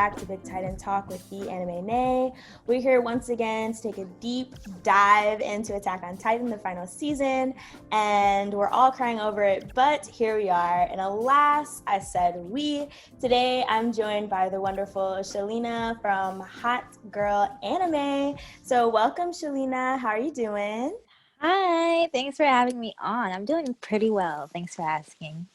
back to Big Titan Talk with the Anime Nae. We're here once again to take a deep dive into Attack on Titan, the final season, and we're all crying over it, but here we are. And alas, I said we. Today, I'm joined by the wonderful Shalina from Hot Girl Anime. So welcome, Shalina. How are you doing? Hi, thanks for having me on. I'm doing pretty well. Thanks for asking.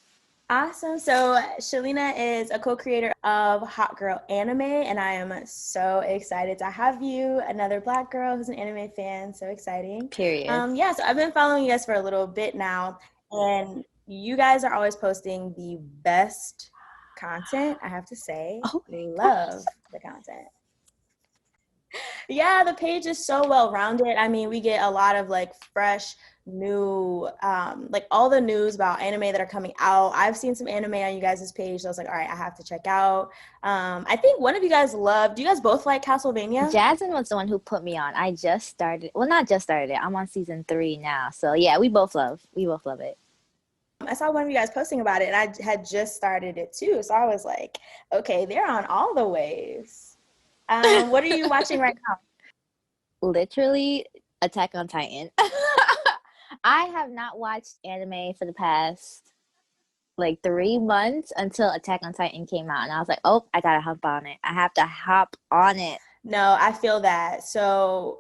Awesome. So Shalina is a co-creator of Hot Girl Anime, and I am so excited to have you, another Black girl who's an anime fan. So exciting. Period. So I've been following you guys for a little bit now, and you guys are always posting the best content, I have to say. Oh, love the content. Yeah, the page is so well-rounded. I mean, we get a lot of like fresh, new, like all the news about anime that are coming out. I've seen some anime on you guys' page. So I was like, all right, I have to check out. I think one of you guys do you guys both like Castlevania? Jasmine was the one who put me on. I just started. Well, not just started it. I'm on season 3 now. So yeah, we both love it. I saw one of you guys posting about it, and I had just started it too. So I was like, okay, they're on all the waves. What are you watching right now? Literally, Attack on Titan. I have not watched anime for the past like 3 months until Attack on Titan came out, and I was like, oh, I gotta hop on it. I have to hop on it. No, I feel that. So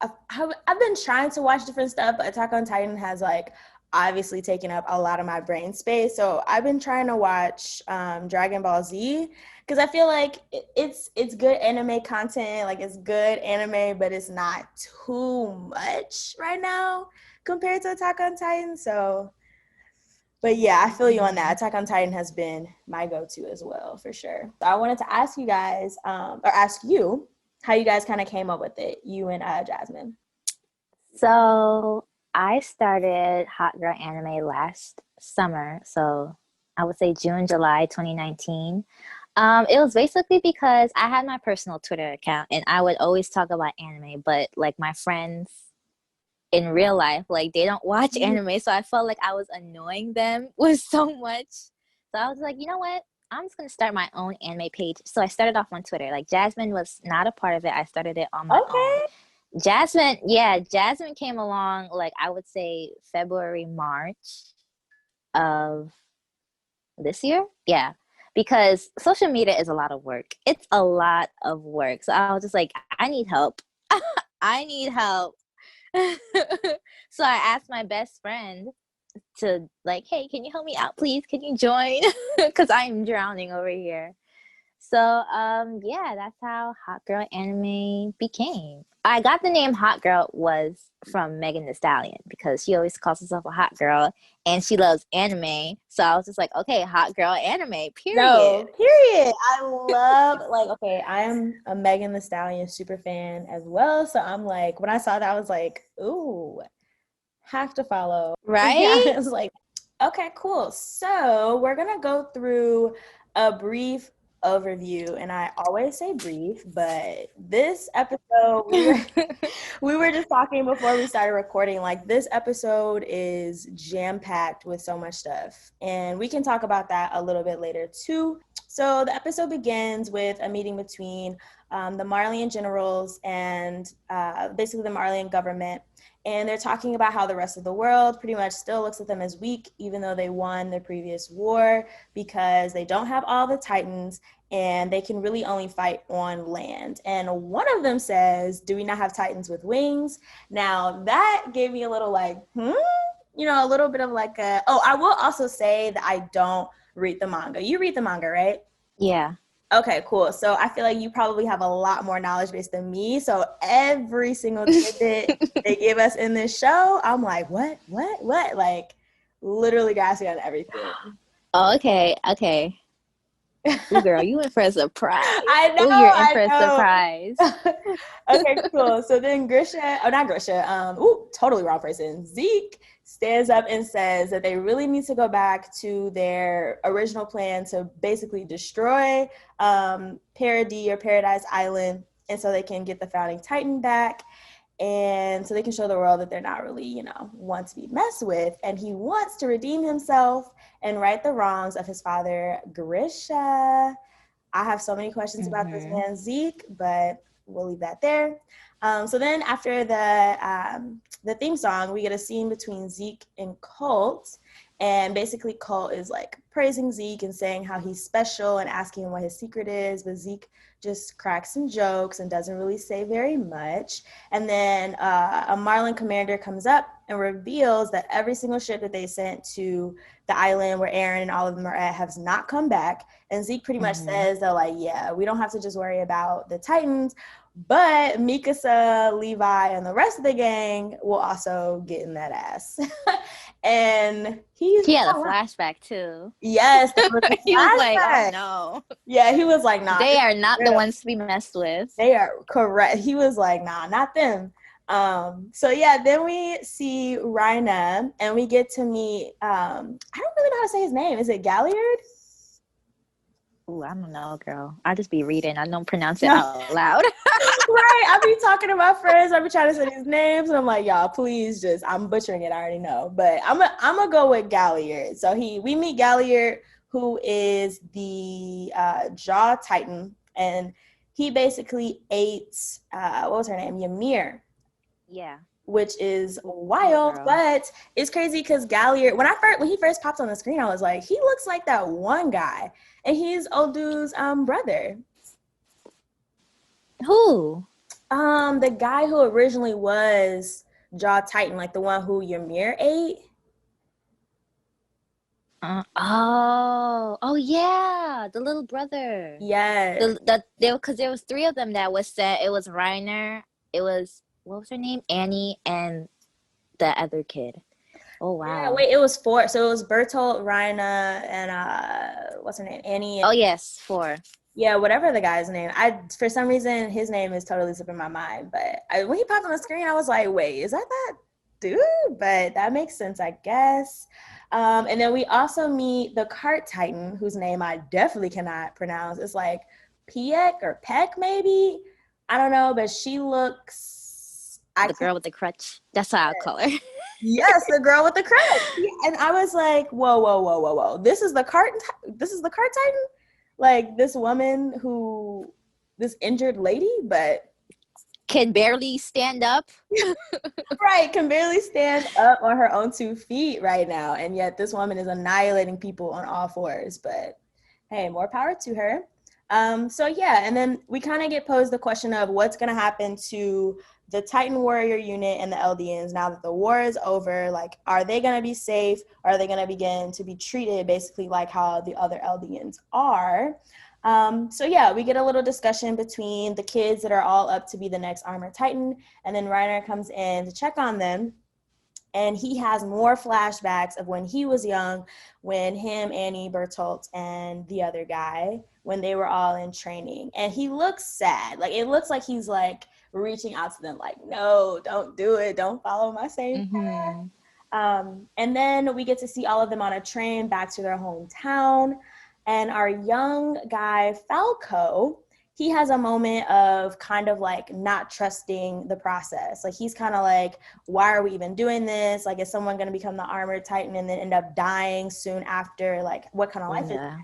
I've been trying to watch different stuff, but Attack on Titan has like obviously taken up a lot of my brain space. So I've been trying to watch Dragon Ball Z because I feel like it's good anime content, like it's good anime, but it's not too much right now compared to Attack on Titan. So, but yeah, I feel you on that. Attack on Titan has been my go-to as well, for sure. So I wanted to ask you guys, or ask you, how you guys kind of came up with it, you and Jasmine. So I started Hot Girl Anime last summer. So I would say June, July 2019. It was basically because I had my personal Twitter account and I would always talk about anime, but like my friends in real life, like they don't watch anime. So I felt like I was annoying them with so much. So I was like, you know what? I'm just going to start my own anime page. So I started off on Twitter. Like Jasmine was not a part of it. I started it on my own. Jasmine came along, like I would say February, March of this year. Yeah. Because social media is a lot of work. It's a lot of work. So I was just like, I need help. I need help. So I asked my best friend to like, hey, can you help me out, please? Can you join? Because I'm drowning over here. So yeah, that's how Hot Girl Anime became. I got the name Hot Girl was from Megan Thee Stallion because she always calls herself a hot girl and she loves anime. So I was just like, okay, Hot Girl Anime, period. No, period. I love, like, okay, I am a Megan Thee Stallion super fan as well. So I'm like, when I saw that, I was like, ooh, have to follow. Right? Yeah, I was like, okay, cool. So we're going to go through a brief overview, and I always say brief, but this episode we were just talking before we started recording, like this episode is jam-packed with so much stuff, and we can talk about that a little bit later too. So the episode begins with a meeting between the Marleyan generals and basically the Marleyan government, and they're talking about how the rest of the world pretty much still looks at them as weak, even though they won their previous war, because they don't have all the Titans and they can really only fight on land. And one of them says, do we not have Titans with wings? Now that gave me a little like, a little bit of like I will also say that I don't read the manga. You read the manga, right? Yeah. Okay, cool. So I feel like you probably have a lot more knowledge base than me. So every single tidbit they give us in this show, I'm like, what? Like, literally gasping on everything. Oh, okay. Ooh, girl, you in for a surprise. I know. Ooh, you're in for a surprise. Okay, cool. So then totally wrong person. Zeke stands up and says that they really need to go back to their original plan to basically destroy Paradise Island, and so they can get the founding Titan back. And so they can show the world that they're not really, one to be messed with. And he wants to redeem himself and right the wrongs of his father, Grisha. I have so many questions about this Mm-hmm. man Zeke, but we'll leave that there. So then after the theme song, we get a scene between Zeke and Colt. And basically, Colt is like praising Zeke and saying how he's special and asking him what his secret is. But Zeke just cracks some jokes and doesn't really say very much. And then a Marlin commander comes up and reveals that every single ship that they sent to the island where Aaron and all of them are at has not come back. And Zeke pretty much Mm-hmm. says, they're like, yeah, we don't have to just worry about the Titans, but Mikasa, Levi, and the rest of the gang will also get in that ass. And he's He had a not lying. flashback too. Yes, there was He was like, a "Oh flashback. no, Yeah, he was like, nah, they this are is not the real. ones to be messed with." They are correct. He was like, nah, not them. So yeah, then we see Reiner and we get to meet I don't really know how to say his name. Is it Galliard? Ooh, I don't know, girl. I just be reading. I don't pronounce it No. out loud. Right. I be talking to my friends. I be trying to say these names, and I'm like, y'all, please just. I'm butchering it. I already know, but I'm gonna go with Galliard. So we meet Galliard, who is the Jaw Titan, and he basically ate what was her name, Ymir, Yeah. which is Oh, wild, girl. but it's crazy because Galliard, when he first popped on the screen, I was like, he looks like that one guy, and he's old dude's brother. Who? The guy who originally was Jaw Titan, like the one who Ymir ate. Oh, yeah, the little brother. Yes. Because there was three of them that was sent. It was Reiner. It was what was her name? Annie and the other kid. Oh Yeah, wow. wait, it was four. So it was Bertolt, Reina, and what's her name? Annie Oh and yes, four. yeah, whatever the guy's name. I for some reason his name is totally slipping my mind. But when he popped on the screen, I was like, wait, is that dude? But that makes sense, I guess. And then we also meet the cart titan, whose name I definitely cannot pronounce. It's like Piek or Peck, maybe. I don't know, but she looks. I The can't. girl with the crutch. That's how I'll call her. Yes, the girl with the crutch. Yeah, and I was like, whoa, whoa, whoa, whoa, whoa. This is the cart. This is the cart titan. Like this woman who, this injured lady, but Can barely stand up. right, can barely stand up on her own 2 feet right now, and yet this woman is annihilating people on all fours. But hey, more power to her. So yeah, and then we kind of get posed the question of what's going to happen to the Titan Warrior unit and the Eldians now that the war is over. Like, are they going to be safe? Or are they going to begin to be treated basically like how the other Eldians are? So yeah, we get a little discussion between the kids that are all up to be the next Armor Titan, and then Reiner comes in to check on them. And he has more flashbacks of when he was young, when him, Annie, Bertolt, and the other guy, when they were all in training. And he looks sad. Like, it looks like he's like reaching out to them, like, no, don't do it. Don't follow my same path. Mm-hmm. And then we get to see all of them on a train back to their hometown. And our young guy, Falco, he has a moment of kind of like not trusting the process. Like he's kind of like, why are we even doing this? Like, is someone going to become the armored titan and then end up dying soon after? Like, what kind of life is Yeah.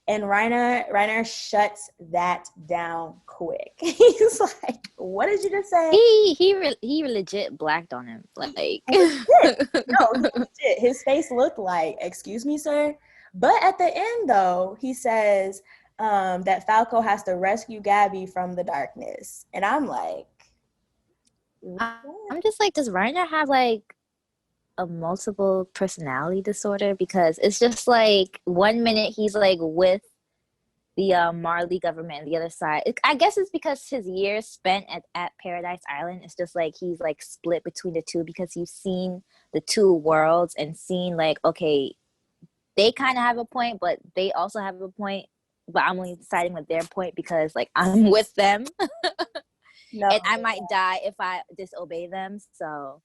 and Reiner shuts that down quick. He's like, "What did you just say?" He legit blacked on him. Like And he did. No, he legit. His face looked like, "Excuse me, sir." But at the end, though, he says that Falco has to rescue Gabby from the darkness, and I'm like, "What?" I'm just like, does Reiner have like a multiple personality disorder? Because it's just like 1 minute he's like with the Marley government and the other side. I guess it's because his years spent at Paradise Island, it's just like he's like split between the two because he's seen the two worlds and seen like, okay, they kind of have a point, but they also have a point. But I'm only siding with their point because like I'm with them No. and I might die if I disobey them. So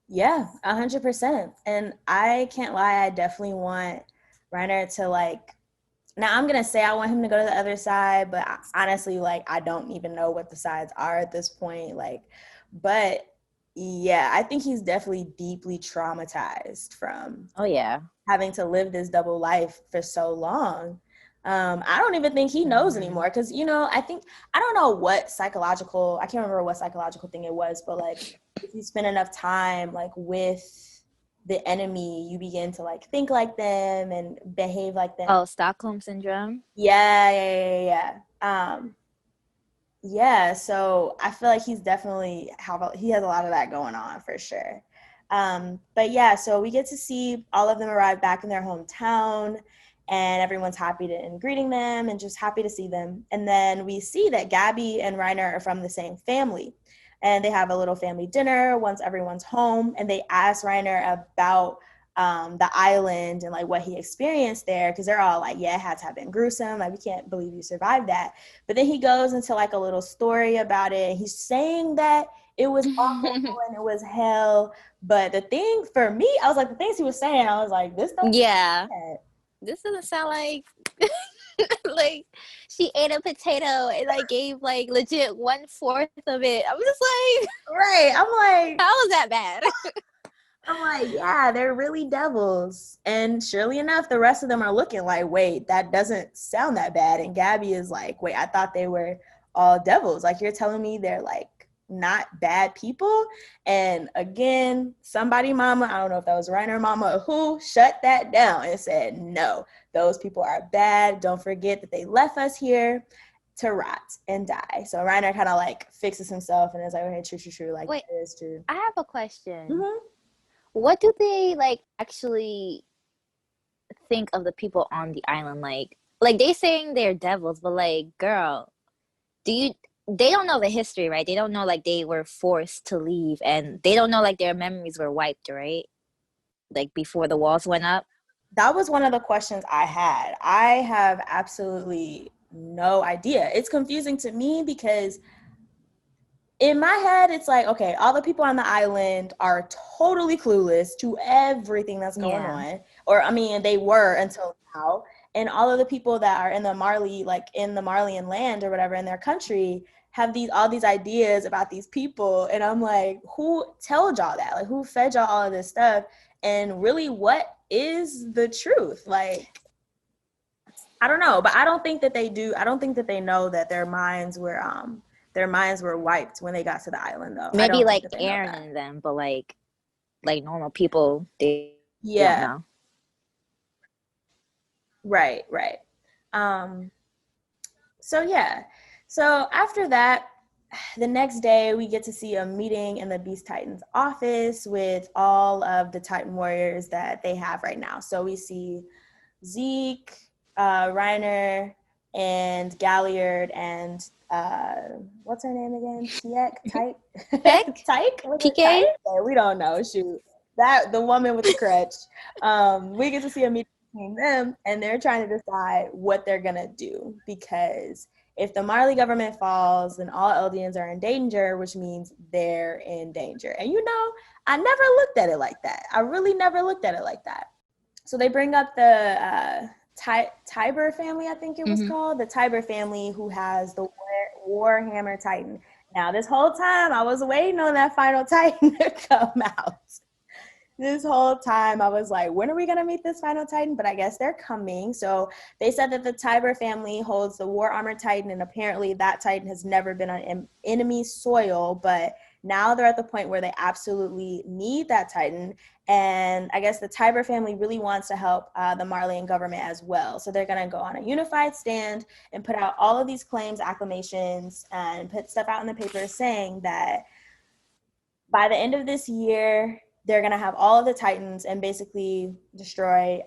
Yeah, 100%. And I can't lie, I definitely want Reiner to like. Now I'm gonna say I want him to go to the other side, but honestly, like I don't even know what the sides are at this point. Like, but yeah, I think he's definitely deeply traumatized from oh yeah. having to live this double life for so long. I don't even think he knows anymore because, you know, I don't know what psychological, I can't remember what psychological thing it was, but like if you spend enough time like with the enemy, you begin to like think like them and behave like them. Oh, Stockholm syndrome. Yeah. Yeah, so I feel like he's definitely he has a lot of that going on for sure. But yeah, so we get to see all of them arrive back in their hometown, and everyone's happy and greeting them and just happy to see them. And then we see that Gabby and Reiner are from the same family, and they have a little family dinner once everyone's home, and they ask Reiner about the island and like what he experienced there because they're all like, yeah, it had to have been gruesome. Like, we can't believe you survived that. But then he goes into like a little story about it. And he's saying that it was awful and it was hell. But the thing for me, I was like, the things he was saying, I was like, this don't Yeah. sound This doesn't sound like like she ate a potato and like gave like legit 1/4 of it. I'm just like, right. how is that bad? I'm like, yeah, they're really devils. And surely enough, the rest of them are looking like, wait, that doesn't sound that bad. And Gabby is like, wait, I thought they were all devils. Like, you're telling me they're like not bad people? And again, somebody mama, I don't know if that was Reiner mama or who, shut that down and said, no, those people are bad. Don't forget that they left us here to rot and die. So Reiner kind of like fixes himself and is like, okay, true. Like, Wait, it is true. I have a question. Mm-hmm. What do they like actually think of the people on the island? Like they saying they're devils, but like, girl, do you they don't know the history, right? They don't know like they were forced to leave and they don't know like their memories were wiped, right? Like before the walls went up. That was one of the questions I had. I have absolutely no idea. It's confusing to me because in my head, it's like, okay, all the people on the island are totally clueless to everything that's going Yeah. on. Or, I mean, they were until now. And all of the people that are in the Marley, like in the Marleyan land or whatever, in their country, have all these ideas about these people. And I'm like, who told y'all that? Like, who fed y'all all of this stuff? And really, what is the truth? Like, I don't know, but I don't think that they do. I don't think that they know that their minds were wiped when they got to the island though. I Maybe don't think like that they know Aaron that. and them, but like normal people, they don't Yeah, know. right. Um so yeah. So after that, the next day we get to see a meeting in the Beast Titans office with all of the Titan warriors that they have right now. So we see Zeke, Reiner, and Galliard, and what's her name again? Tyke? Peck? Tyke? Was it PK? Tyke? Yeah, we don't know. Shoot. The woman with the crutch. We get to see a meeting between them, and they're trying to decide what they're going to do because if the Marley government falls, then all Eldians are in danger, which means they're in danger. And you know, I never looked at it like that. I really never looked at it like that. So they bring up the Theiber family, I think it was Mm-hmm. called, the Theiber family who has the Warhammer Titan. Now, this whole time, I was waiting on that final Titan to come out. This whole time, I was like, when are we going to meet this final Titan? But I guess they're coming. So they said that the Theiber family holds the War Armor Titan, and apparently that Titan has never been on enemy soil, but now they're at the point where they absolutely need that Titan. And I guess the Theiber family really wants to help the Marleyan government as well. So they're going to go on a unified stand and put out all of these claims, acclamations, and put stuff out in the paper saying that by the end of this year, they're going to have all of the Titans and basically destroy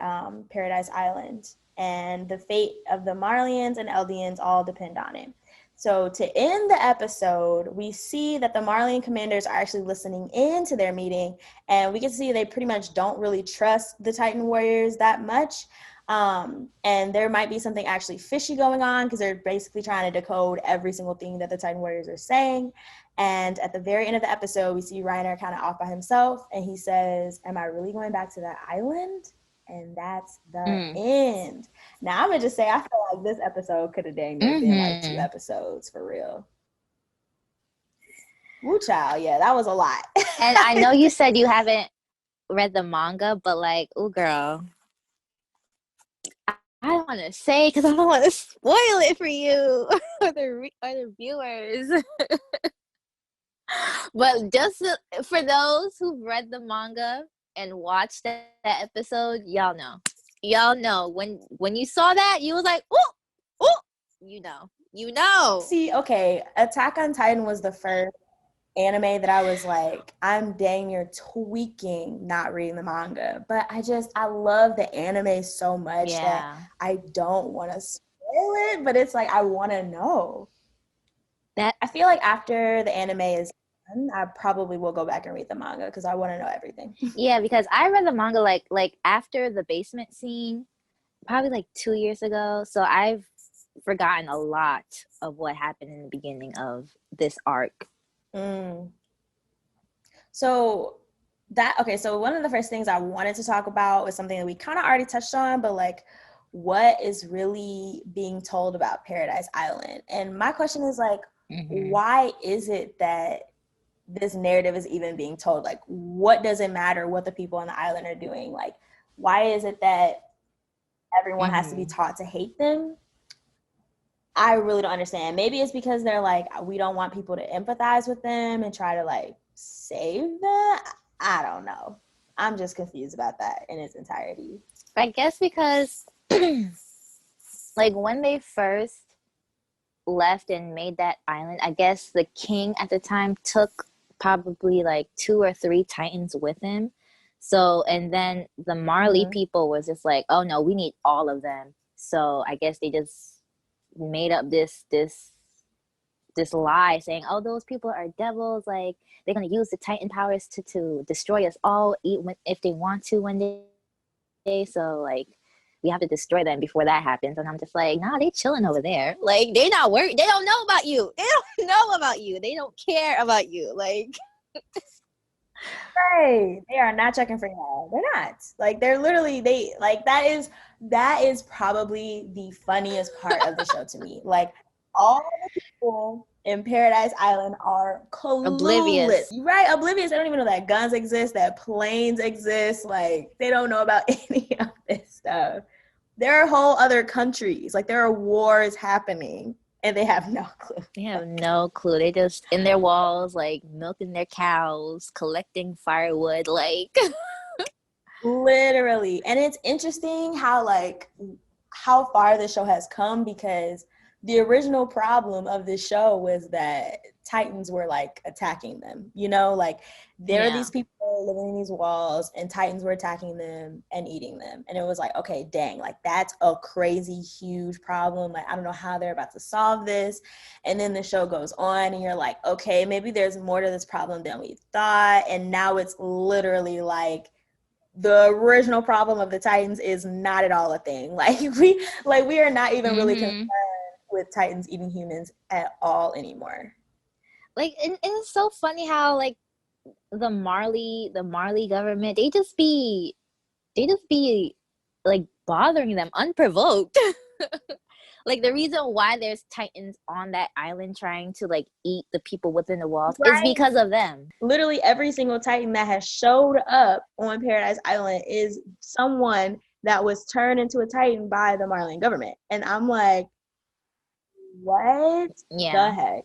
Paradise Island. And the fate of the Marleyans and Eldians all depend on it. So to end the episode, we see that the Marleyan commanders are actually listening in to their meeting, and we can see they pretty much don't really trust the Titan warriors that much. And there might be something actually fishy going on because they're basically trying to decode every single thing that the Titan warriors are saying. And at the very end of the episode, we see Reiner kind of off by himself, and he says, am I really going back to that island? And that's the Mm. end. Now, I'm going to just say, I feel like this episode could have dang near been like 2 episodes for real. Woo child, yeah, that was a lot. And I know you said you haven't read the manga, but like, oh girl, I want to say because I don't want to spoil it for you or the viewers. But just for those who've read the manga and watched that episode, y'all know when you saw that, you was like, oh, oh, you know. See, okay, Attack on Titan was the first anime that I was like, I'm dang near tweaking not reading the manga. But I love the anime so much that Yeah. I don't want to spoil it, but it's like I want to know. That I feel like after the anime is done, I probably will go back and read the manga because I want to know everything. Yeah, because I read the manga like after the basement scene, probably like 2 years ago. So I've forgotten a lot of what happened in the beginning of this arc. Mm. So so one of the first things I wanted to talk about was something that we kind of already touched on, but like what is really being told about Paradise Island? And my question is like, why is it that this narrative is even being told? Like, what does it matter what the people on the island are doing? Like, why is it that everyone has to be taught to hate them? I really don't understand. Maybe it's because they're like, we don't want people to empathize with them and try to like save them. I don't know. I'm just confused about that in its entirety. I guess because like when they first left and made that island, I guess the king at the time took probably like 2 or 3 titans with him. So, and then the Marley people was just like, oh no, we need all of them. So I guess they just made up this lie saying, oh, those people are devils, like they're gonna use the titan powers to destroy us all if they want to one day. So like we have to destroy them before that happens. And I'm just like, nah, they chilling over there. Like they not worried. They don't know about you. They don't know about you. They don't care about you. Like Right. They are not checking for y'all. They're not. Like they're literally they like that is probably the funniest part of the show to me. Like all the people in Paradise Island are clueless. oblivious. Right? Oblivious. They don't even know that guns exist, that planes exist. Like they don't know about any of this stuff. There are whole other countries. Like there are wars happening and they have no clue. They have no clue. They just in their walls, like milking their cows, collecting firewood, like Literally. And it's interesting how far the show has come, because the original problem of this show was that Titans were like attacking them. Like there are these people living in these walls and Titans were attacking them and eating them. And it was like, okay, dang, like that's a crazy huge problem. Like I don't know how they're about to solve this. And then the show goes on and you're like, okay, maybe there's more to this problem than we thought. And now it's literally like the original problem of the Titans is not at all a thing. Like we are not even really concerned with Titans eating humans at all anymore. like and it's so funny how like the Marley government, they just be like bothering them unprovoked. Like the reason why there's titans on that island trying to like eat the people within the walls is because of them. Literally every single Titan that has showed up on Paradise Island is someone that was turned into a Titan by the Marleyan government. And I'm like, what the Yeah. heck?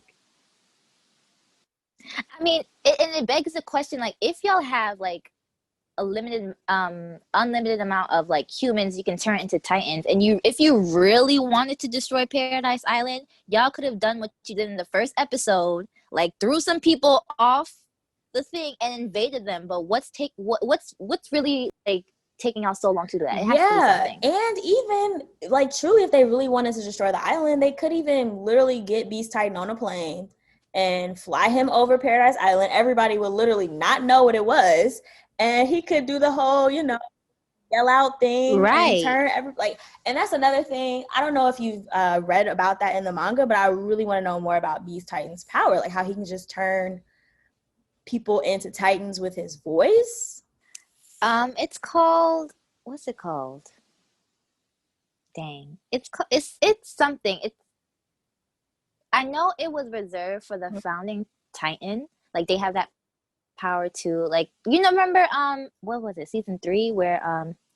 I mean, it begs the question, like, if y'all have like a unlimited amount of like humans you can turn into titans, and if you really wanted to destroy Paradise Island, y'all could have done what you did in the first episode, like threw some people off the thing and invaded them. But what's really like taking y'all so long to do that? It has to be something. And even like truly, if they really wanted to destroy the island, they could even literally get Beast Titan on a plane and fly him over Paradise Island. Everybody would literally not know what it was, and he could do the whole, yell out thing and Right. turn and that's another thing. I don't know if you've read about that in the manga, but I really want to know more about Beast Titan's power, like how he can just turn people into Titans with his voice. It's called, what's it called? Dang. It's something. I know it was reserved for the founding Titan. Like they have that power to, like, remember what was it, season 3 where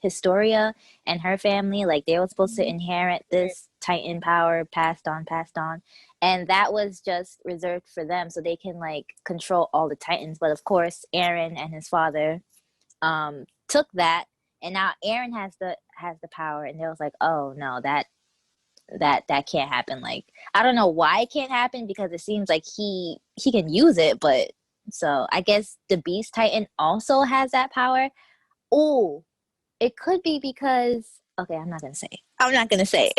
Historia and her family, like they were supposed to inherit this Titan power passed on, and that was just reserved for them so they can like control all the Titans. But of course, Eren and his father took that, and now Eren has the power, and they was like, oh no, that can't happen. Like I don't know why it can't happen, because it seems like he can use it, but so I guess the Beast Titan also has that power. Oh, it could be because okay, I'm not gonna say. I'm not gonna say.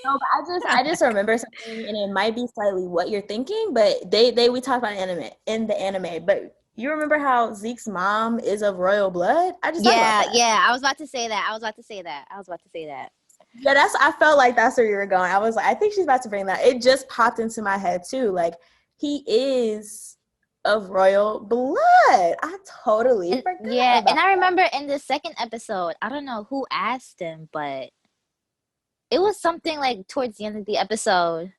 No, but I just remember something, and it might be slightly what you're thinking, but we talked about the anime, but you remember how Zeke's mom is of royal blood? I just thought about Yeah, that. yeah. I was about to say that. I was about to say that. I was about to say that. Yeah, I felt like that's where you were going. I was like, I think she's about to bring that. It just popped into my head too. Like, he is of royal blood. I totally And forgot yeah, about and I that. remember in the second episode, I don't know who asked him, but it was something like towards the end of the episode,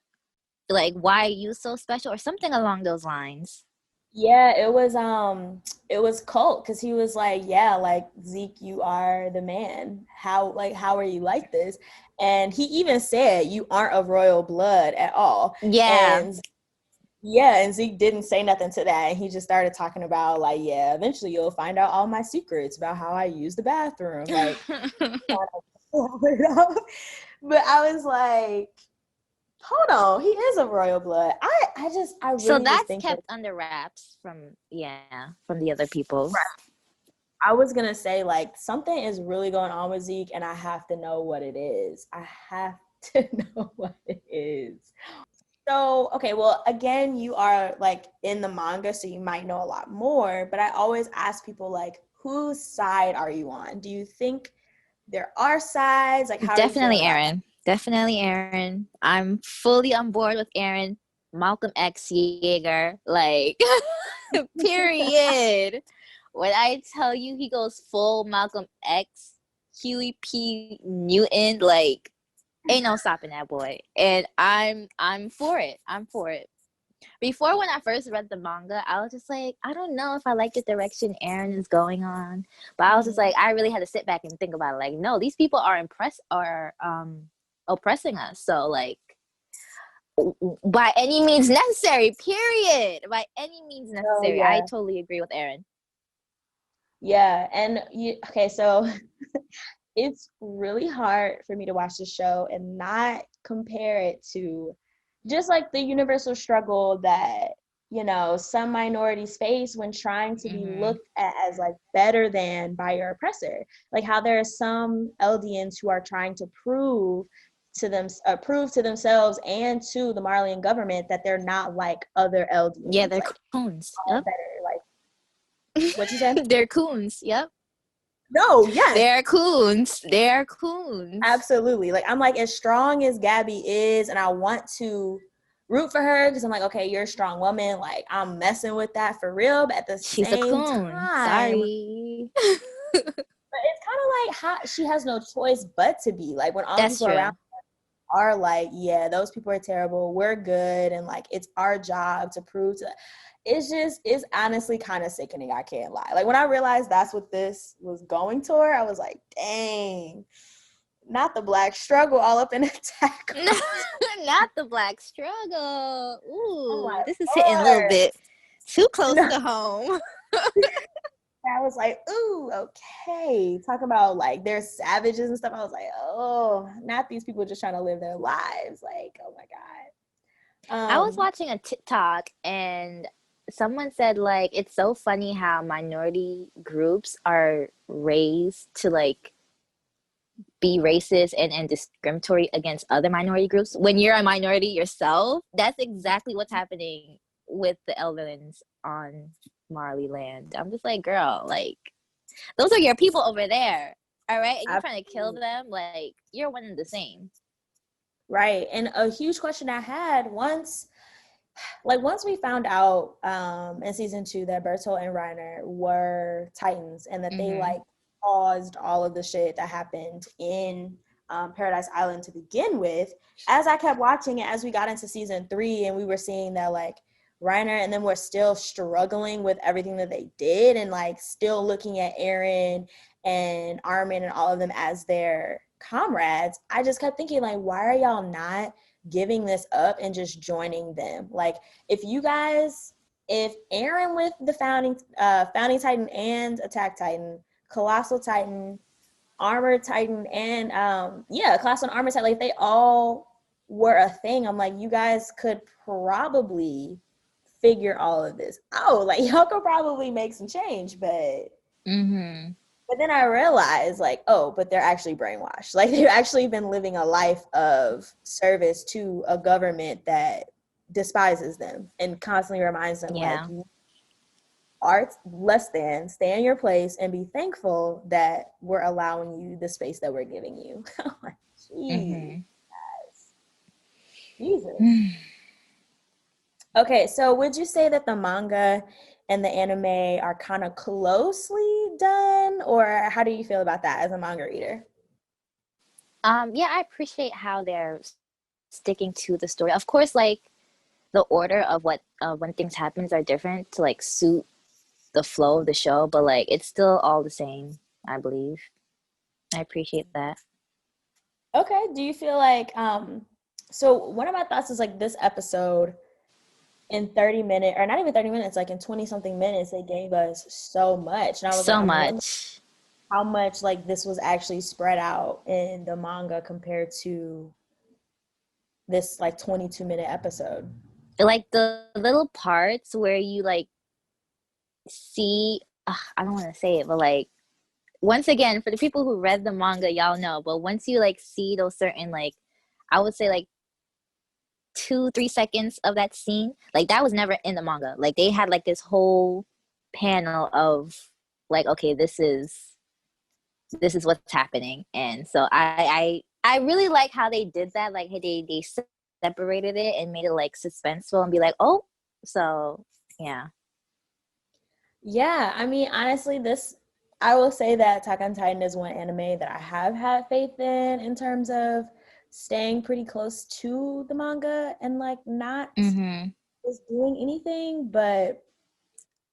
like, why are you so special, or something along those lines. Yeah, it was Colt, because he was like, yeah, like, Zeke, you are the man. How are you like this? And he even said you aren't of royal blood at all. Yeah. And yeah, and Zeke didn't say nothing to that. And he just started talking about, like, yeah, eventually you'll find out all my secrets about how I use the bathroom. Like, but I was like, hold on, he is of royal blood. I So really just that's think that kept under wraps from the other people. I was gonna say, like, something is really going on with Zeke, and I have to know what it is. I have to know what it is. So, okay, well, again, you are like in the manga, so you might know a lot more, but I always ask people, like, whose side are you on? Do you think there are sides? Like, how are you Definitely feeling about that? Eren. Definitely Eren. I'm fully on board with Eren. Malcolm X Yeager. Like, period. When I tell you he goes full Malcolm X, Huey P. Newton, like, ain't no stopping that boy. And I'm for it. I'm for it. Before, when I first read the manga, I was just like, I don't know if I like the direction Eren is going on. But I was just like, I really had to sit back and think about it. Like, no, these people are oppressing us. So like, by any means necessary, period. By any means Oh, necessary. I yeah. totally agree with Eren. Yeah. And okay, so it's really hard for me to watch the show and not compare it to just like the universal struggle that, some minorities face when trying to be Mm-hmm. looked at as like better than by your oppressor. Like how there are some Eldians who are trying to prove to themselves and to the Marleyan government that they're not like other Yeah, Eldians, they're like coons. all Yep. better. Like, what you said? They're coons. Yep. No, yes. They're coons. They're coons. Absolutely. Like, I'm like, as strong as Gabby is, and I want to root for her because I'm like, okay, you're a strong woman. Like, I'm messing with that for real. But at the She's a same coon. time, Sorry. but it's kind of like how she has no choice but to be. Like, when all the That's people around true. are like, yeah, those people are terrible. We're good. And like, it's our job to prove to. It's honestly kind of sickening. I can't lie. Like, when I realized that's what this was going toward, I was like, dang, not the black struggle all up in attack. Not the black struggle. Oh Ooh, my this is hitting a little lord. bit too close No, to home. I was like, ooh, okay. Talk about like they're savages and stuff. I was like, oh, not these people just trying to live their lives. Like, oh my God. I was watching a TikTok and someone said like it's so funny how minority groups are raised to like be racist and discriminatory against other minority groups when you're a minority yourself. That's exactly what's happening with the Elvens on Marley Land. I'm just like, girl, like those are your people over there. All right. And you're trying to kill Absolutely. them. Like, you're one and the same. Right. And a huge question I had once we found out in season 2 that Bertolt and Reiner were Titans and that they Mm-hmm. like caused all of the shit that happened in Paradise Island to begin with, as I kept watching it, as we got into season 3 and we were seeing that like Reiner, and then we're still struggling with everything that they did, and like still looking at Eren and Armin and all of them as their comrades. I just kept thinking, like, why are y'all not giving this up and just joining them? Like, if you guys, if Eren with the founding Titan and Attack Titan, Colossal Titan, Armor Titan, and Colossal and Armor Titan, like they all were a thing. I'm like, you guys could probably figure all of this out. Like, y'all could probably make some change, but then I realized, like, oh, but they're actually brainwashed. Like, they've actually been living a life of service to a government that despises them and constantly reminds them, like, you are less than, stay in your place and be thankful that we're allowing you the space that we're giving you. Like, jeez. Jesus. Okay, so would you say that the manga and the anime are kind of closely done, or how do you feel about that as a manga reader? Yeah, I appreciate how they're sticking to the story. Of course, like the order of what when things happens are different to like suit the flow of the show, but like it's still all the same, I believe. I appreciate that. Okay, do you feel like so one of my thoughts is like this episode in 30 minutes, or not even 30 minutes, like in 20 something minutes, they gave us so much. And I was like, So I'm wondering much. how much like this was actually spread out in the manga compared to this like 22-minute episode. Like the little parts where you like see, I don't want to say it, but like once again, for the people who read the manga, y'all know, but once you like see those certain like, I would say like 2-3 seconds of that scene, like that was never in the manga. Like they had like this whole panel of like, okay, this is what's happening. And so I really like how they did that. Like they separated it and made it like suspenseful and be like, oh, so yeah. Yeah, I mean, honestly, I will say that Attack on Titan is one anime that I have had faith in terms of staying pretty close to the manga and like not Mm-hmm. just doing anything, but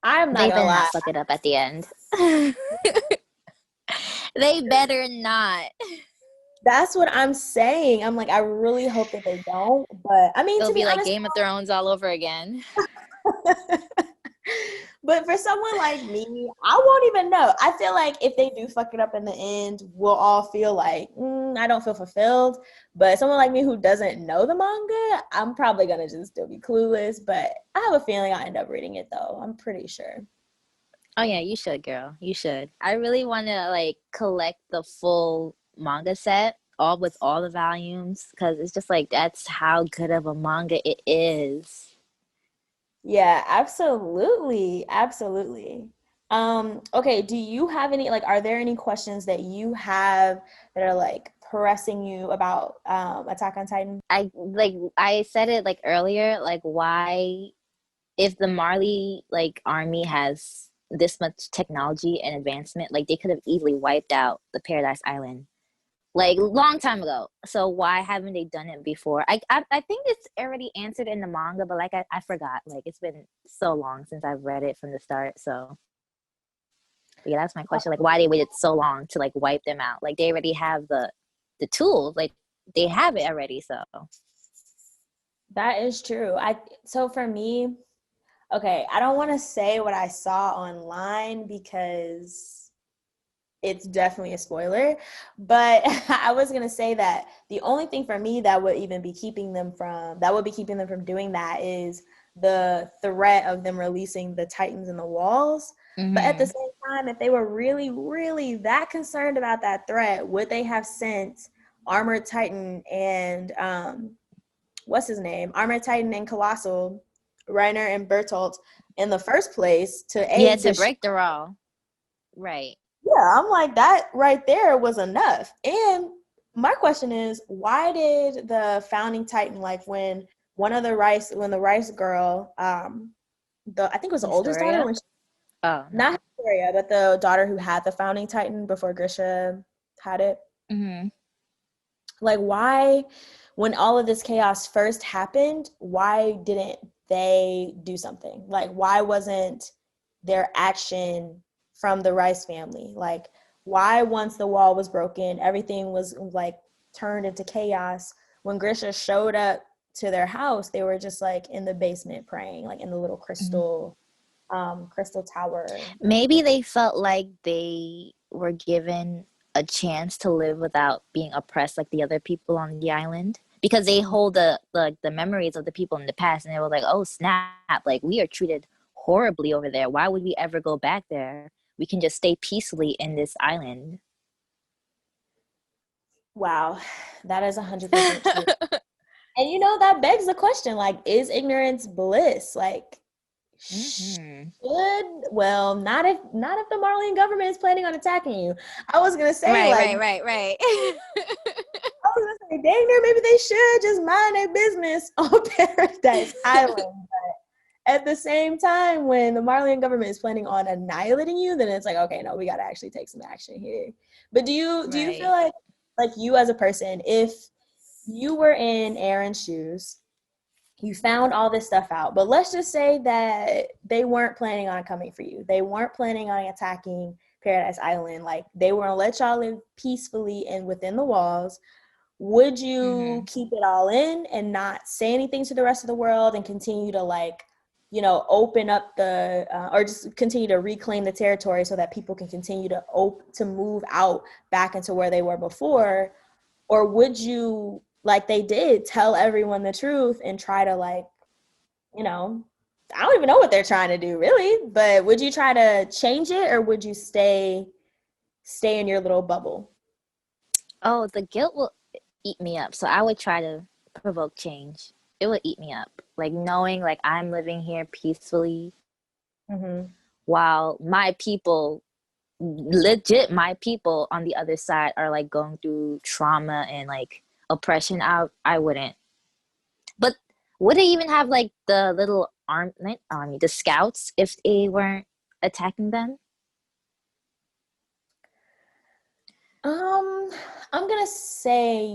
I'm not They gonna better lie. not fuck it up at the end. They better not. That's what I'm saying. I'm like, I really hope that they don't, but I mean, It'll to be be like honest, Game of Thrones all over again. but for someone like me, I won't even know. I feel like if they do fuck it up in the end, we'll all feel like, I don't feel fulfilled. But someone like me who doesn't know the manga, I'm probably going to just still be clueless. But I have a feeling I'll end up reading it, though. I'm pretty sure. Oh yeah, you should, girl. You should. I really want to like collect the full manga set, all with all the volumes, because it's just like that's how good of a manga it is. Yeah, absolutely. Absolutely. Okay, do you have any, like, are there any questions that you have that are like pressing you about Attack on Titan? I said it like earlier, like why if the Marley like army has this much technology and advancement, like they could have easily wiped out the Paradise Island like long time ago. So why haven't they done it before? I think it's already answered in the manga, but like I forgot. Like it's been so long since I've read it from the start. So but yeah, that's my question. Like why they waited so long to like wipe them out? Like they already have the tools. Like they have it already. So That is true. So for me, okay, I don't want to say what I saw online because it's definitely a spoiler, but I was going to say that the only thing for me that would even be keeping them from doing that is the threat of them releasing the Titans in the walls. But at the mm-hmm. same time, if they were really, really that concerned about that threat, would they have sent Armored Titan and what's his name? Armored Titan and Colossal, Reiner and Bertolt in the first place to Yeah, aid to the break the raw. Right. yeah, I'm like, that right there was enough. And my question is, why did the founding Titan, like when the Rice girl, I think it was the oldest daughter, Historia? when she, Oh not no. Historia, but the daughter who had the founding Titan before Grisha had it. Mm-hmm. Like, why, when all of this chaos first happened, why didn't they do something? Like, why wasn't their action from the Rice family? Like, why once the wall was broken, everything was like turned into chaos. When Grisha showed up to their house, they were just like in the basement praying, like in the little crystal tower. Maybe they felt like they were given a chance to live without being oppressed like the other people on the island, because they hold the memories of the people in the past, and they were like, oh snap, like we are treated horribly over there. Why would we ever go back there? We can just stay peacefully in this island. Wow, that is 100% true. And you know, that begs the question, like, is ignorance bliss? Like, Mm-hmm. well, not if the Marleyan government is planning on attacking you. I was gonna say, Right, like, right, right, right. I was gonna say, dang near, maybe they should just mind their business on Paradise Island. At the same time, when the Marleyan government is planning on annihilating you, then it's like, okay, no, we gotta actually take some action here. But do you feel Right. like you as a person, if you were in Aaron's shoes, you found all this stuff out, but let's just say that they weren't planning on coming for you. They weren't planning on attacking Paradise Island. Like, they were gonna let y'all live peacefully and within the walls. Would you Mm-hmm. keep it all in and not say anything to the rest of the world and continue to, like, open up or just continue to reclaim the territory so that people can continue to move out back into where they were before? Or would you, like they did, tell everyone the truth and try to, like, you know, I don't even know what they're trying to do really, but would you try to change it, or would you stay in your little bubble? Oh, the guilt will eat me up. So I would try to provoke change. It would eat me up. Like knowing like I'm living here peacefully Mm-hmm. while my people, legit my people on the other side are like going through trauma and like oppression. I wouldn't. But would they even have like the little army, the scouts, if they weren't attacking them? Um, I'm gonna say,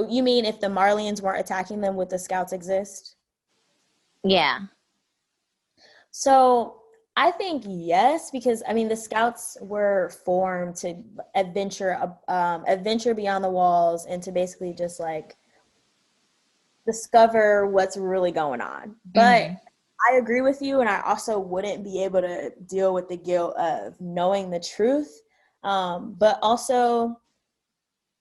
you mean if the Marlians weren't attacking them, would the scouts exist? Yeah. So I think yes, because I mean the scouts were formed to adventure beyond the walls and to basically just like discover what's really going on. But Mm-hmm. I agree with you, and I also wouldn't be able to deal with the guilt of knowing the truth. But also,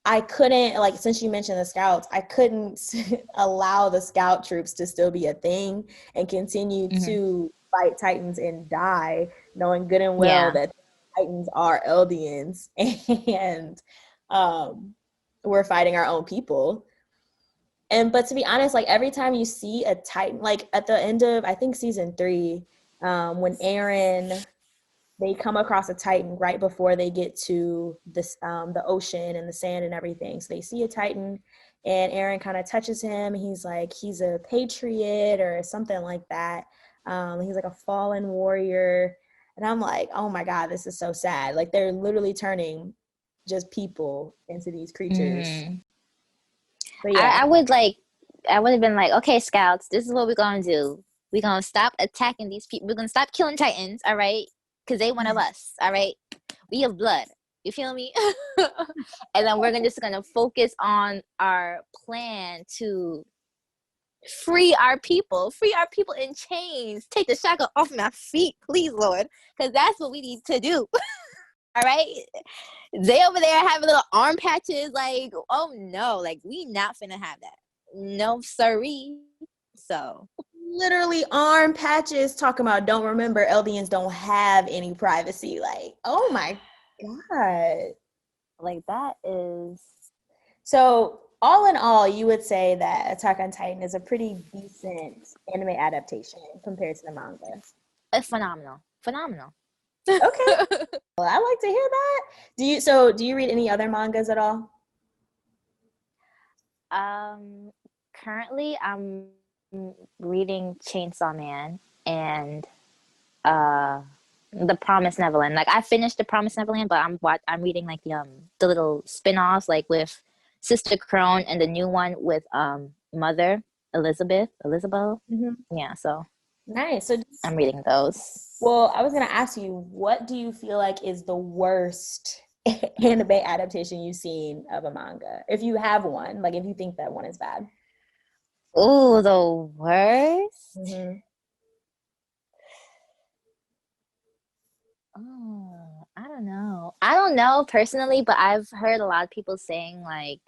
I couldn't, like, since you mentioned the scouts, I couldn't allow the scout troops to still be a thing and continue Mm-hmm. to fight Titans and die, knowing good and well Yeah. that Titans are Eldians and um, we're fighting our own people. And but to be honest, like every time you see a Titan, like at the end of I think season 3, when Aaron they come across a Titan right before they get to this the ocean and the sand and everything. So they see a Titan, and Aaron kind of touches him. He's like he's a patriot or something like that. He's like a fallen warrior, and I'm like, oh my god, this is so sad. Like they're literally turning just people into these creatures. Mm-hmm. But I, yeah. I would like I would have been like, okay, scouts, this is what we're gonna do. We're gonna stop attacking these people. We're gonna stop killing Titans, all right? Because they one of us, all right? We have blood. You feel me? And then we're just gonna focus on our plan to free our people in chains, take the shackle off my feet, please, Lord, because that's what we need to do. All right, they over there having little arm patches. Like, oh no, like we not finna have that. No, siree. So, Literally arm patches talking about don't remember Eldians don't have any privacy. Like, oh my God. like that is So all in all, you would say that Attack on Titan is a pretty decent anime adaptation compared to the manga. phenomenal, phenomenal. Okay. Well, I like to hear that. Do you read any other mangas at all? um, Currently I'm reading Chainsaw Man and uh the Promised Neverland. Like I finished the Promised Neverland, but I'm reading like the little spin-offs like with Sister Crone and the new one with Mother. Elizabeth. Mm-hmm. Yeah, so Nice. So, I'm reading those. well, I was gonna ask you, what do you feel like is the worst anime adaptation you've seen of a manga? If you have one, like if you think that one is bad. Oh, the worst. Mm-hmm. Oh, I don't know. I don't know personally, but I've heard a lot of people saying like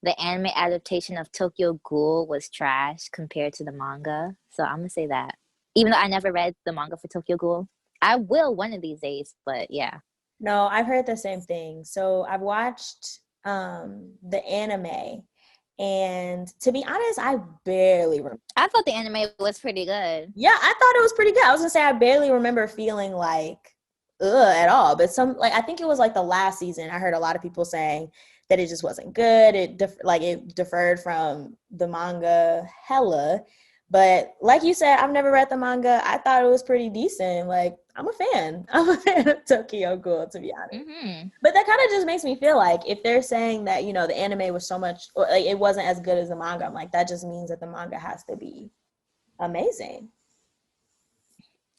the anime adaptation of Tokyo Ghoul was trash compared to the manga. So I'm gonna say that. Even though I never read the manga for Tokyo Ghoul. I will one of these days, but yeah. No, I've heard the same thing. So I've watched the anime, and to be honest, I barely remember. I thought the anime was pretty good. Yeah, I thought it was pretty good. I was gonna say I barely remember feeling like at all. But some like I think it was like the last season. I heard a lot of people saying that it just wasn't good. It deferred from the manga hella. But like you said, I've never read the manga. I thought it was pretty decent. Like I'm a fan. I'm a fan of Tokyo Ghoul, to be honest. Mm-hmm. But that kind of just makes me feel like if they're saying that, you know, the anime was so much, or like it wasn't as good as the manga, I'm like, that just means that the manga has to be amazing.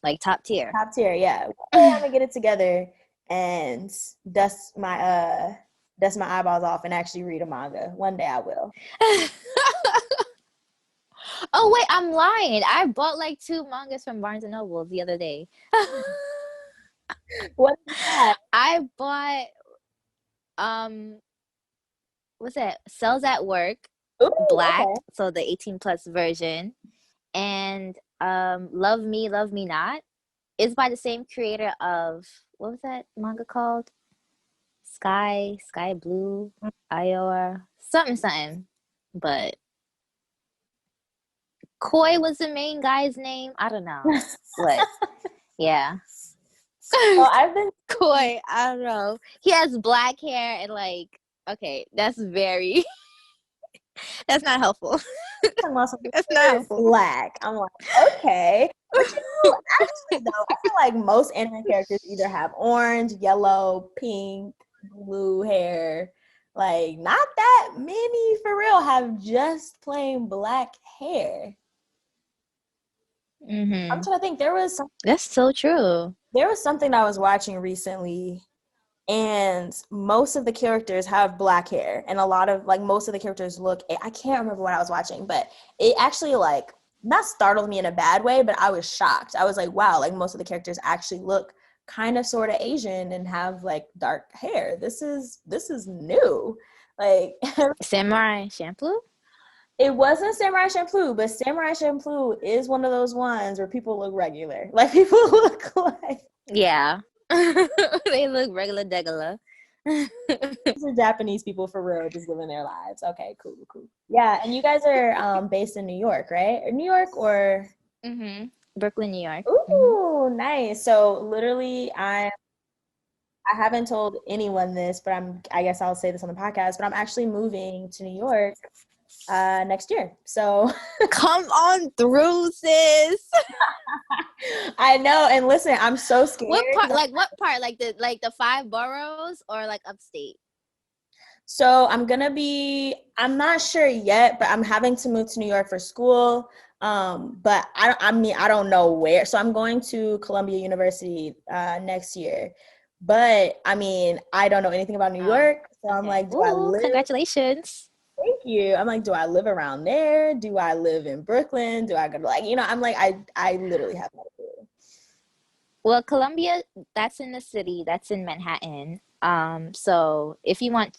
Like top tier. Top tier, yeah. One day I'm gonna get it together and dust my dust my eyeballs off and actually read a manga. One day I will. Oh wait, I'm lying. I bought like two mangas from Barnes and Noble the other day. What is that? I bought um what's that? Cells at Work, Ooh, Black, okay. so the 18 plus version, and Love Me Not is by the same creator of what was that manga called? Sky Blue, Ior, something. But Koi was the main guy's name. I don't know. What? Yeah. Oh, I've been Koi, I don't know. He has black hair and like okay, that's very that's not helpful. talking about something That's not helpful. black. I'm like, okay. But you know, actually though, I feel like most anime characters either have orange, yellow, pink, blue hair. Like, not that many for real have just plain black hair. I'm Mm-hmm. trying to think. That's so true. There was something I was watching recently, and most of the characters have black hair, and a lot of like most of the characters look. I can't remember what I was watching, but it actually like not startled me in a bad way, but I was shocked. I was like, wow, like most of the characters actually look kind of sort of Asian and have like dark hair. This is new. Like Samurai Shampoo? it wasn't Samurai Shampoo, but Samurai Shampoo is one of those ones where people look regular. Like people look like Yeah. They look regular degular. these are Japanese people for real, just living their lives. Okay, cool, cool. Yeah, and you guys are based in New York, right? Or New York or Mm-hmm. Brooklyn, New York. Mm-hmm. ooh, nice. So literally, I haven't told anyone this, but I guess I'll say this on the podcast. But I'm actually moving to New York next year. So Come on through, sis. I know. And listen, I'm so scared. What part? Like what part? Like the five boroughs or like upstate? So I'm not sure yet, but I'm having to move to New York for school. But I don't know where. So I'm going to Columbia University next year. But I mean, I don't know anything about New Oh, York. So I'm okay. like, do I Ooh, live? congratulations. Thank you. I'm like, do I live around there? Do I live in Brooklyn? Do I go to like, I'm like, I literally have no clue. Well, Columbia, that's in the city. That's in Manhattan. So if you want,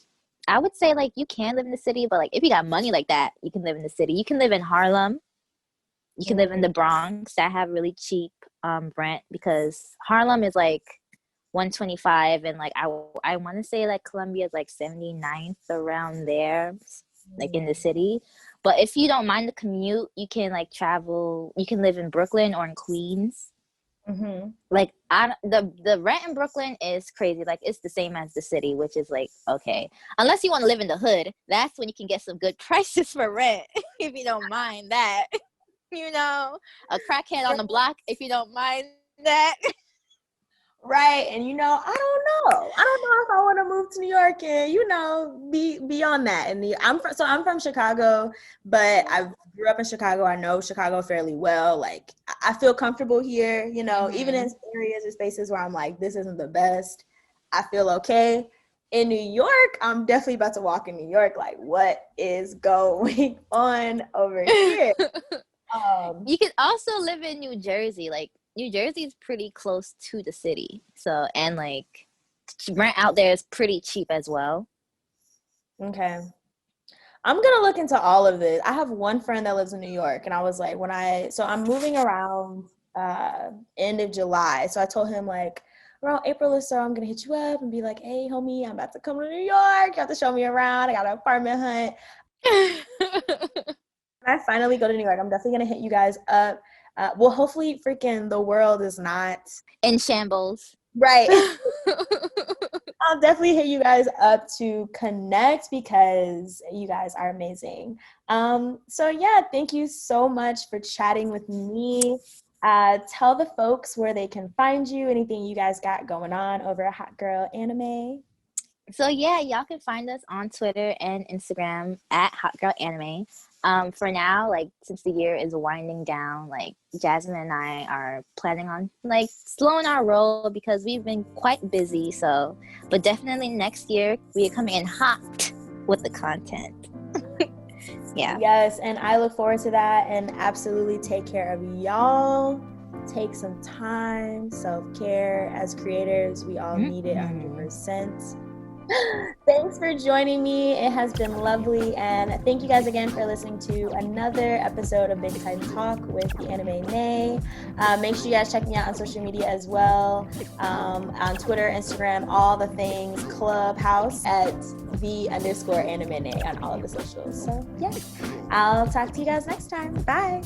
I would say like you can live in the city, but like if you got money like that, you can live in the city. You can live in Harlem. You can live in the Bronx. That have really cheap rent because Harlem is like 125 and like I want to say like Columbia is like 79th around there, like in the city. But if you don't mind the commute, you can like travel. You can live in Brooklyn or in Queens. Mm-hmm. Like the rent in Brooklyn is crazy. Like it's the same as the city, which is like okay. Unless you want to live in the hood, that's when you can get some good prices for rent if you don't mind that. A crackhead on the block if you don't mind that. Right. And I don't know. I don't know if I want to move to New York and, be on that. And I'm from Chicago, but I grew up in Chicago. I know Chicago fairly well. Like I feel comfortable here, even in areas or spaces where I'm like, this isn't the best. I feel okay. In New York, I'm definitely about to walk in New York. Like, what is going on over here? You could also live in New Jersey. Like New Jersey is pretty close to the city. So and like rent out there is pretty cheap as well. Okay. I'm gonna look into all of this. I have one friend that lives in New York, and I was like, so I'm moving around end of July. So I told him like around April or so, I'm gonna hit you up and be like, hey homie, I'm about to come to New York. You have to show me around. I got an apartment hunt. When I finally go to New York, I'm definitely gonna hit you guys up. Well, hopefully freaking the world is not In shambles. right. I'll definitely hit you guys up to connect because you guys are amazing. So yeah, thank you so much for chatting with me. Tell the folks where they can find you, anything you guys got going on over at Hot Girl Anime. So yeah, y'all can find us on Twitter and Instagram at Hot Girl Anime. For now, like since the year is winding down, like Jasmine and I are planning on like slowing our roll because we've been quite busy. So, but definitely next year we are coming in hot with the content. Yeah. Yes, and I look forward to that and absolutely take care of y'all. Take some time, self-care. As creators, we all need it 100%. Thanks for joining me. It has been lovely. And thank you guys again for listening to another episode of Big Time Talk with the Anime Nae. Make sure you guys check me out on social media as well. On Twitter, Instagram, all the things, Clubhouse at @the_Anime Nae on all of the socials. So yeah, I'll talk to you guys next time. Bye.